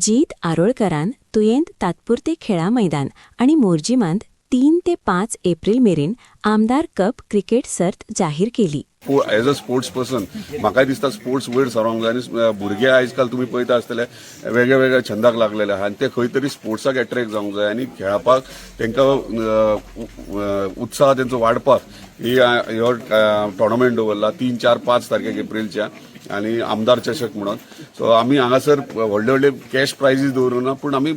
जीत आरोळकरान तुयेंत तात्पुरते खेळा मैदान आणि मोर्जीमांत 3 ते 5 एप्रिल मेरेन आमदार कप क्रिकेट सर्त जाहीर केली. एज अ स्पोर्ट्स पर्सन म्हाकाय दिसता स्पोर्ट्स वयर सरोंक जाय आनी भुरगे आयजकाल तुमी पळयता आसतले वेगळ्या वेगळ्या छंदाक लागलेले आहा आनी ते खंय तरी स्पोर्ट्साक एट्रॅक्ट जावंक जाय आनी खेळपाक तांकां उत्साह तेंचो वाडपाक ह्यो टोर्नामेंट दवरला 3, 4, 5 तारखेक एप्रिलच्या आनी आमदार चषक म्हणून. सो आमी हांगासर व्हडले व्हडले कॅश प्रायजीस दवरूना पूण आमी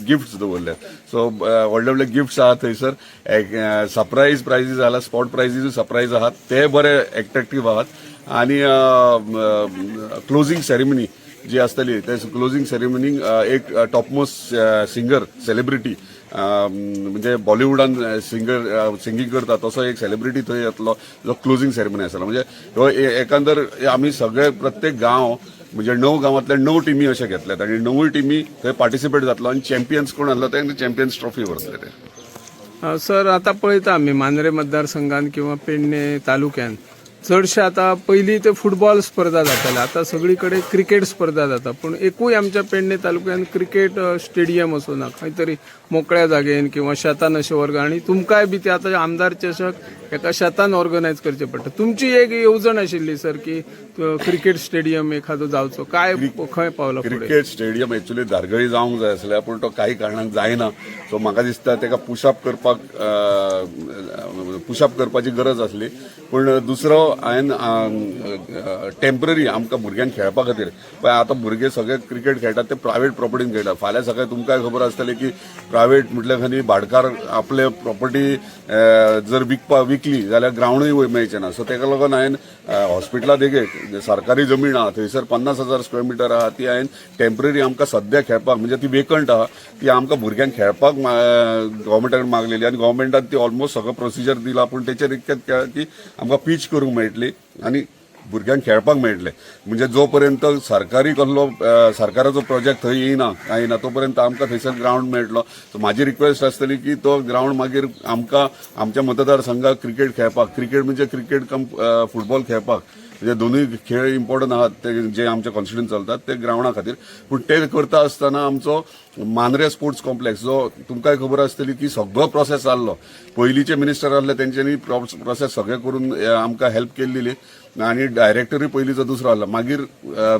गिफ्ट्स दवरले. सो व्हडले व्हडले गिफ्ट्स आहात थंयसर सरप्रायज प्रायजीस आहा स्पॉट प्रायजीस सरप्रायज आहात ते बरे एट्रॅक्टीव आहात आनी क्लोजिंग सेरेमनी जी आसतली ते क्लोजिंग सेरेमनीक एक टॉपमोस्ट सिंगर सेलिब्रिटी म्हणजे बॉलिवूडान सिंगींग करता तसो एक सेलिब्रिटी थंय येतलो जो क्लोजिंग सेरेमनी आसतलो. म्हणजे ह्यो एकंदर आमी सगळे प्रत्येक गांव म्हणजे 9 गांवांतल्या 9 टिमी अशे घेतल्यात आनी 9 टिमी थंय पार्टिसिपेट जातलो आनी चॅम्पियन्स कोण आसलो ते चॅम्पियन्स ट्रॉफी व्हरतले ते. सर आता पळयता आमी मांद्रे मतदारसंघात किंवा पेडणे तालुक्यात चडशे आता पहिली ते फुटबॉल स्पर्धा जाताले, आता सगळीकडे क्रिकेट स्पर्धा जाता. पण एकूय आमच्या पेडणे तालुक्यात क्रिकेट स्टेडियम असो ना, खंय तरी मोकळ्या जागेन किंवा शेतान अशे वर्ग आणि तुमकांय बी ते आता आमदार चषक एका शेतान ऑर्गनायज करचे पडटा. तुमची एक येवजण आशिल्ली सर की क्रिकेट स्टेडियम एखादो जावचो, काय खंय पावलो? क्रिकेट स्टेडियम एक्चुअली धारगळी जावंक जाय आसलें पूण तो काही कारणान जायना. सो म्हाका दिसता ताका पुशअप करपाची गरज आसली. पूण दुसरो हांवें टेम्पररी आमकां भुरग्यांक खेळपा खातीर पळय आतां भुरगे सगळे क्रिकेट खेळटात ते प्रायवेट प्रॉपर्टीन खेळटात. फाल्यां सकाळीं तुमकांय खबर आसतली की प्रायवेट म्हटल्या खाली भाडकार आपले प्रॉपर्टी जर विकली जाल्यार ग्रावंडूय मेळचें ना. सो ताका लागून हांवें हॉस्पिटलांत एक सरकारी जमीन आहा थंयसर 50,000 स्क्वेअर मिटर आहा ती हांवें टेम्पररी आमकां सद्या खेळपाक म्हणजे ती वेकंट आहा ती आमकां भुरग्यांक खेळपाक गव्हर्मेंटान मागलेली आनी गव्हर्मेंटान ती ऑलमोस्ट सगळो प्रोसिजर दिला. पूण तेचेर इतकें की आमकां पीच करूंक मेळटली आनी भुरग्यांक खेळपाक मेळटले. म्हणजे जो पर्यंत सरकारी कसलो सरकाराचो प्रोजेक्ट थंय येयना तो पर्यंत आमकां थंयसर ग्रावंड मेळटलो. सो म्हाजी रिक्वेस्ट आसतली की तो ग्रावंड मागीर आमकां आमच्या मतदारसंघाक क्रिकेट खेळपाक क्रिकेट म्हणजे क्रिकेट कम फुटबॉल खेळपाक म्हणजे दोनूय खेळ इम्पॉर्टंट आहात ते जे आमच्या कॉन्स्टिट्युएंट चलतात ते ग्रावंडा खातीर. पूण ते करता आसतना आमचो मांद्रे स्पोर्ट्स कॉम्प्लेक्स जो तुमकांय खबर आसतली की सगळो प्रोसेस जाल्लो. पयलींचे मिनिस्टर आसले तेंच्यांनी प्रोसेस सगळे करून आमकां हेल्प केल्ली आनी डायरेक्टरूय पयलींचो दुसरो आसलो. मागीर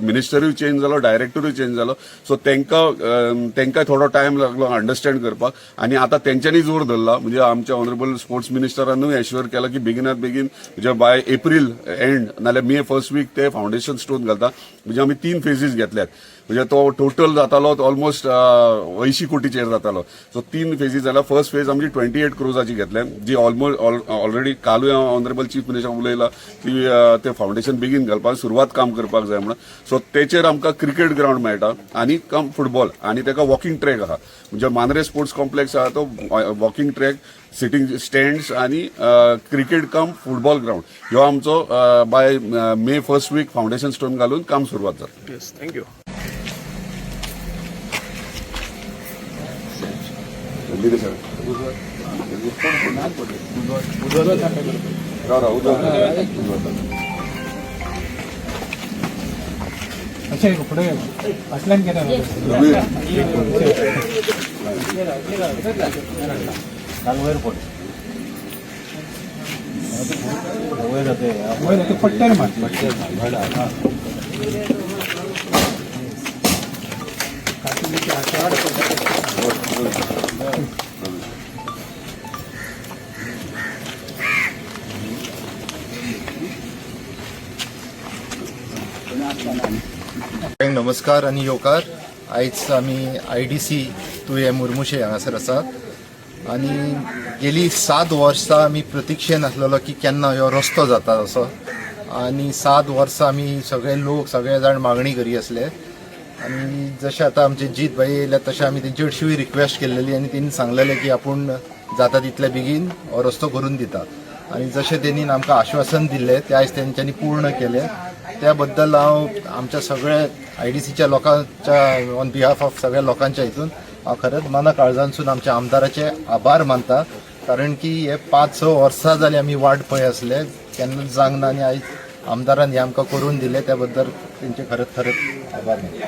मिनिस्टरूय चेंज जालो डायरेक्टरूय चेंज जालो. सो तांकां थोडो टायम लागलो अंडरस्टँड करपाक आनी आतां तेंच्यांनी जोर धरला. म्हणजे आमच्या ऑनरेबल स्पोर्ट्स मिनिस्टरानूय एश्युअर केला की बेगिनात बेगीन म्हणजे बाय एप्रील एंड नाल्यार मे फर्स्ट वीक ते फावंडेशन स्टोन घालता. म्हणजे आमी 3 फेजीस घेतल्यात. म्हणजे तो टोटल जातालो ऑलमोस्ट 80 कोटीचेर जातालो. सो 3 फेजीस जाला. फर्स्ट फेज आमची 28 क्रोजाची घेतल्या जी ऑलरेडी कालूय ऑनरेबल चीफ मिनिस्टर उलयला की ते फावंडेशन बेगीन घालपाक सुरवात काम करपाक जाय म्हणून. सो तेचेर आमकां क्रिकेट ग्रावंड मेळटा आनी कम फुटबॉल आनी ताका वॉकिंग ट्रॅक आहा. म्हणजे मांद्रे स्पोर्ट्स कॉम्प्लेक्स आहा तो वॉकिंग ट्रॅक सिटींग स्टँड्स आनी क्रिकेट कम फुटबॉल ग्रावंड ह्यो आमचो बाय मे फर्स्ट वीक फावंडेशन स्टोन घालून काम सुरवात जाता. Yes, thank you. पुढे असल्यान केलं वयर पड वयर जाते पट्ट्यान नमस्कार आणि येवकार. आयज आमी IDC तुये मुर्मुशे हांगासर आसात आनी गेली 7 वर्सां आमी प्रतीक्षेन आसलेलो की केन्ना ह्यो रस्तो जाता असो आनी 7 वर्सां आमी सगळे जाण मागणी करी आसले. आनी जशें आतां आमचे जीत भाई येयले तशें आमी तेंचे हरशींय रिक्वेस्ट केल्लेली आनी तेणी सांगलेलें की आपूण जाता तितले बेगीन हो रस्तो करून दिता. आनी जशें तेणी आमकां आश्वासन दिल्लें तें आयज तेंच्यांनी पूर्ण केलें. त्या बद्दल हांव आमच्या सगळ्या IDCच्या लोकांच्या ऑन बिहाफ ऑफ सगळ्या लोकांच्या हितून हांव खरेंच मना काळजांसून आमच्या आमदाराचे आभार मानता. कारण की हे 5-6 वर्सां जालीं आमी वाट पळय आसले केन्नाच जावंक ना आनी आयज आमदारान हे आमकां करून दिलें त्या बद्दल तेंचे खरेंच आभार मानता.